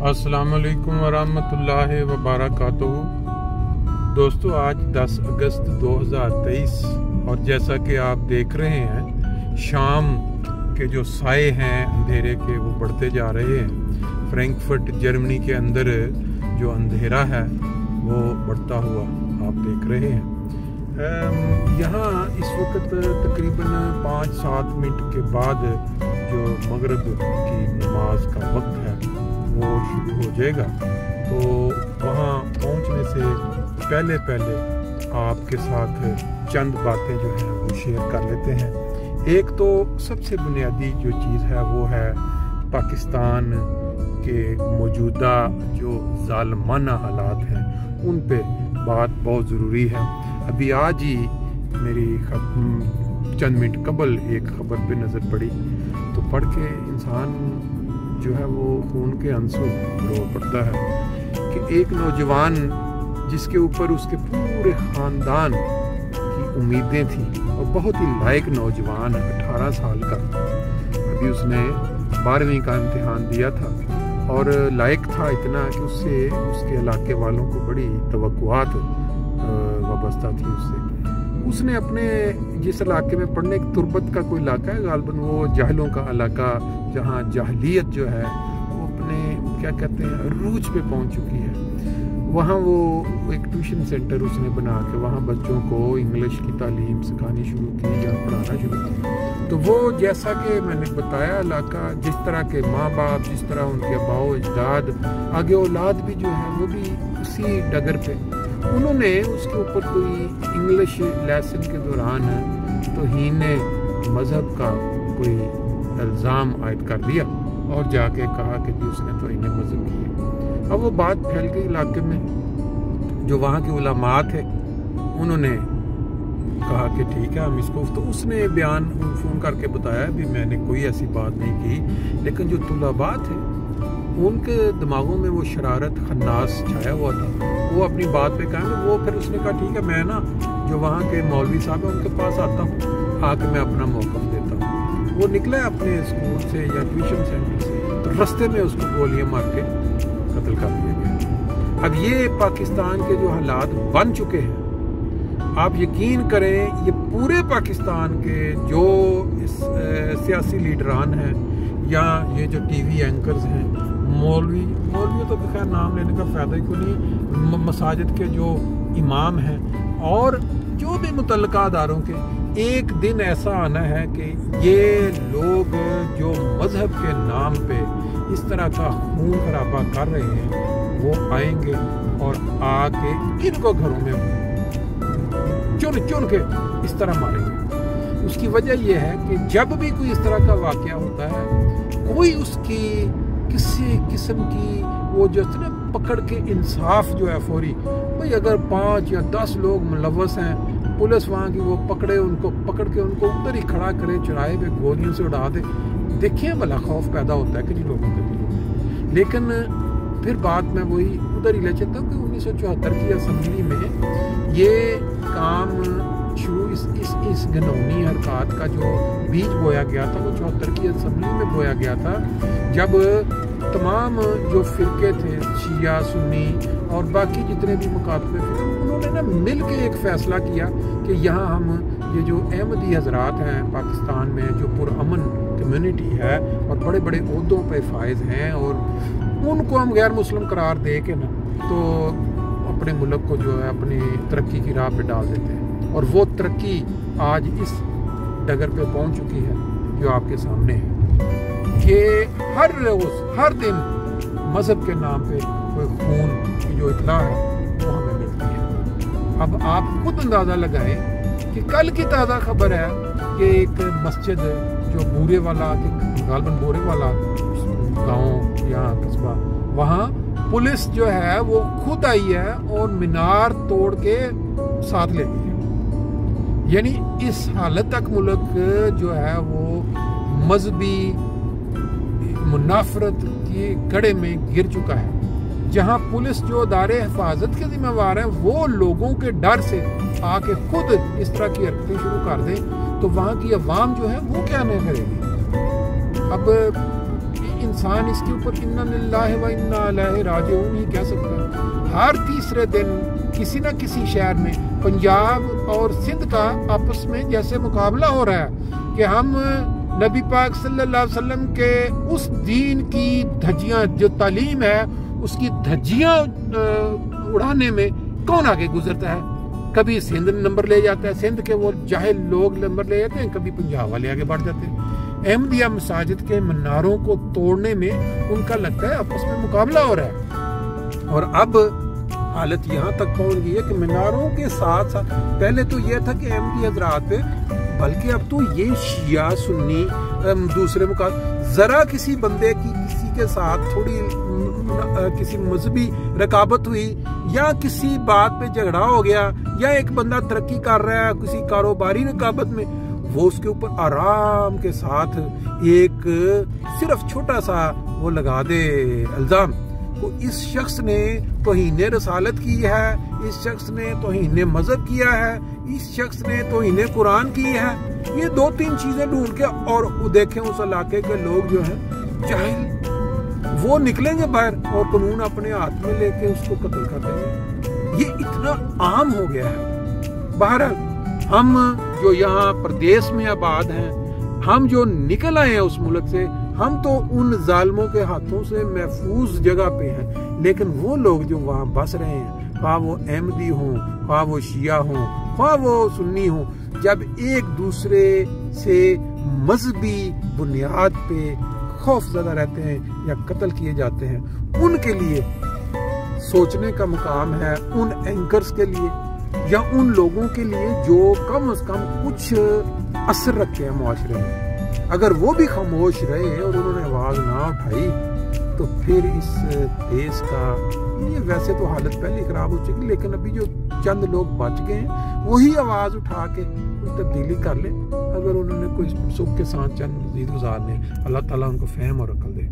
अस्सलाम वालेकुम वरहमतुल्लाहि वबरकातुहू। दोस्तों, आज 10 अगस्त 2023 और जैसा कि आप देख रहे हैं, शाम के जो साए हैं अंधेरे के वो बढ़ते जा रहे हैं। फ्रैंकफर्ट जर्मनी के अंदर जो अंधेरा है वो बढ़ता हुआ आप देख रहे हैं। यहाँ इस वक्त तकरीबन 5-7 मिनट के बाद जो मगरिब की नमाज का वक्त है वो शुरू हो जाएगा। तो वहाँ पहुँचने से पहले आपके साथ चंद बातें जो हैं वो शेयर कर लेते हैं। एक तो सबसे बुनियादी जो चीज़ है वो है पाकिस्तान के मौजूदा जो ज़ालिमाना हालात हैं उन पे बात बहुत ज़रूरी है। अभी आज ही मेरी चंद मिनट कबल एक ख़बर पे नज़र पड़ी तो पढ़ के इंसान जो है वो खून के आंसू रो पड़ता है कि एक नौजवान जिसके ऊपर उसके पूरे ख़ानदान की उम्मीदें थी और बहुत ही लायक नौजवान 18 साल का, अभी उसने 12वीं का इम्तिहान दिया था और लायक था इतना कि उससे उसके इलाके वालों को बड़ी तवक्कुआत वाबस्ता थी उसने अपने जिस इलाके में पढ़ने, एक तुर्बत का कोई इलाका है गालबन, वो जाहलों का इलाका जहाँ जाहलियत जो है वो अपने क्या कहते हैं अरूज पे पहुँच चुकी है। वहाँ वो एक ट्यूशन सेंटर उसने बना के वहाँ बच्चों को इंग्लिश की तालीम सिखानी शुरू की या पढ़ाना शुरू की। तो वो जैसा कि मैंने बताया इलाका, जिस तरह के माँ बाप, जिस तरह उनके अबाओ अजदाद, आगे औलाद भी जो है वो भी उसी डगर पे, उन्होंने उसके ऊपर कोई इंग्लिश लेसन के दौरान तौहीन मज़हब का कोई इल्ज़ाम आयद कर दिया और जाके कहा कि जी उसने तौहीन मज़हब की। अब वो बात फैल गई इलाके में। जो वहाँ के उलमा थे उन्होंने कहा कि ठीक है हम इसको, तो उसने बयान फ़ोन करके बताया भी मैंने कोई ऐसी बात नहीं की, लेकिन जो तुलबा थे उनके दिमागों में वो शरारत खन्नास छाया हुआ था। वो अपनी बात पे कहेंगे, वो फिर उसने कहा ठीक है मैं ना जो वहाँ के मौलवी साहब हैं उनके पास आता हूँ, आके मैं अपना मौक़िफ़ देता हूँ। वो निकला अपने स्कूल से या ट्यूशन सेंटर से, तो रास्ते में उसको गोलियाँ मार के कत्ल कर दिया गया। अब ये पाकिस्तान के जो हालात बन चुके हैं, आप यकीन करें ये पूरे पाकिस्तान के जो सियासी लीडरान हैं या ये जो टीवी एंकर्स हैं, मौलवी तो खैर नाम लेने का फ़ायदा ही कोई नहीं, मसाजिद के जो इमाम हैं और जो भी मुतल्लिका अदारों के, एक दिन ऐसा आना है कि ये लोग जो मज़हब के नाम पे इस तरह का खून खराबा कर रहे हैं वो आएंगे और आके इनको घरों में चुन के इस तरह मारेंगे। उसकी वजह यह है कि जब भी कोई इस तरह का वाक़या होता है, कोई उसकी किसी किस्म की वो जो है ना पकड़ के इंसाफ जो है फौरी, भाई अगर 5 या 10 लोग मुलव्वस हैं, पुलिस वहाँ की वो पकड़े, उनको पकड़ के उनको उधर ही खड़ा करे, चौराहे पे गोलियों से उड़ा दे। देखिए भला खौफ पैदा होता है कि नहीं लोगों के दिलों में। लेकिन फिर बात मैं वही उधर ही ले चलता हूँ कि 1974 की असम्बली में ये काम शुरू, इस घिनौनी हरकत का जो बीज बोया गया था वो 74 की असम्बली में बोया गया था, जब तमाम जो फ़िरके थे, शिया सुन्नी और बाकी जितने भी मुकाबले थे, उन्होंने ना मिल के एक फ़ैसला किया कि यहाँ हम ये जो अहमदी हजरात हैं पाकिस्तान में, जो पुरअमन कम्युनिटी है और बड़े बड़े ओहदों पे फायज हैं, और उनको हम गैर मुस्लिम करार दे के ना तो अपने मुल्क को जो है अपनी तरक्की की राह पे डाल देते हैं। और वो तरक्की आज इस डगर पे पहुंच चुकी है जो आपके सामने है कि हर रोज़ हर दिन मज़हब के नाम पे कोई खून की जो इत्तला है वो हमें मिलती है। अब आप खुद अंदाज़ा लगाएं कि कल की ताज़ा खबर है कि एक मस्जिद जो बूरे वाला, गालबन बोरे वाला गाँव या कस्बा, वहाँ पुलिस जो है वो खुद आई है और मीनार तोड़ के साथ ले गई है। यानी इस हालत तक मुल्क जो है वो मजहबी मुनाफरत की गड़े में गिर चुका है, जहां पुलिस जो अदारे हिफाजत के जिम्मेवार हैं वो लोगों के डर से आके खुद इस तरह की हरकतें शुरू कर दें, तो वहाँ की अवाम जो है वो क्या नहीं करेगी। अब इंसान इसके ऊपर इन्ना लिल्लाहि व इन्ना इलैहि राजिऊन ही कह सकता है। हर तीसरे दिन किसी न किसी शहर में पंजाब और सिंध का आपस में जैसे मुकाबला हो रहा है कि हम नबी पाक सल्लल्लाहु अलैहि वसल्लम के उस दीन की धज्जियां जो तालीम है उसकी धज्जियां उड़ाने में कौन आगे गुजरता है। कभी सिंध नंबर ले जाता है, सिंध के वो जाहिल लोग नंबर ले जाते हैं, कभी पंजाब वाले आगे बढ़ जाते हैं। अहमदिया मसाजिद के मीनारों को तोड़ने में उनका लगता है आपस में मुकाबला हो रहा है। और अब हालत यहाँ तक पहुँच गई है कि मीनारों के साथ साथ पहले तो ये था कि अहमदी हजरात, बल्कि अब तो ये शिया सुन्नी दूसरे मुकाबले, जरा किसी बंदे की किसी के साथ थोड़ी किसी मजहबी रकाबत हुई या किसी बात पे झगड़ा हो गया या एक बंदा तरक्की कर रहा है किसी कारोबारी रकाबत में, वो उसके ऊपर आराम के साथ एक सिर्फ छोटा सा वो लगा दे इल्जाम, तो इस शख्स ने तौहीन रसालत की है, इस शख्स ने तौहीन मजहब किया है, इस शख्स ने तौहीन कुरान की है। ये दो तीन चीजें ढूंढ के और देखें उस इलाके के लोग जो हैं जाहिल, वो निकलेंगे बाहर और कानून अपने हाथ में लेके उसको कत्ल कर देंगे। ये इतना आम हो गया है। बहरहाल हम जो यहाँ प्रदेश में आबाद हैं, हम जो निकल आए हैं उस मुल्क से, हम तो उन जालिमों के हाथों से महफूज जगह पे हैं, लेकिन वो लोग जो वहाँ बस रहे हैं, ख्वाह वो अहमदी हों, ख्वाह वो शिया हों, ख्वाह वो सुन्नी हों, जब एक दूसरे से मजहबी बुनियाद पे खौफजदा रहते हैं या कत्ल किए जाते हैं, उनके लिए सोचने का मुकाम है, उन एंकर्स के लिए या उन लोगों के लिए जो कम से कम कुछ असर रखते हैं मुआशरे में। अगर वो भी खामोश रहे और उन्होंने आवाज ना उठाई तो फिर इस देश का, ये वैसे तो हालत पहले खराब हो चुकी, लेकिन अभी जो चंद लोग बच गए हैं वही आवाज उठा के कोई तब्दीली कर ले, अगर उन्होंने कोई सुख के साथ चंद मजीद गुजारने। अल्लाह ताला उनको फहम और अक्ल दे।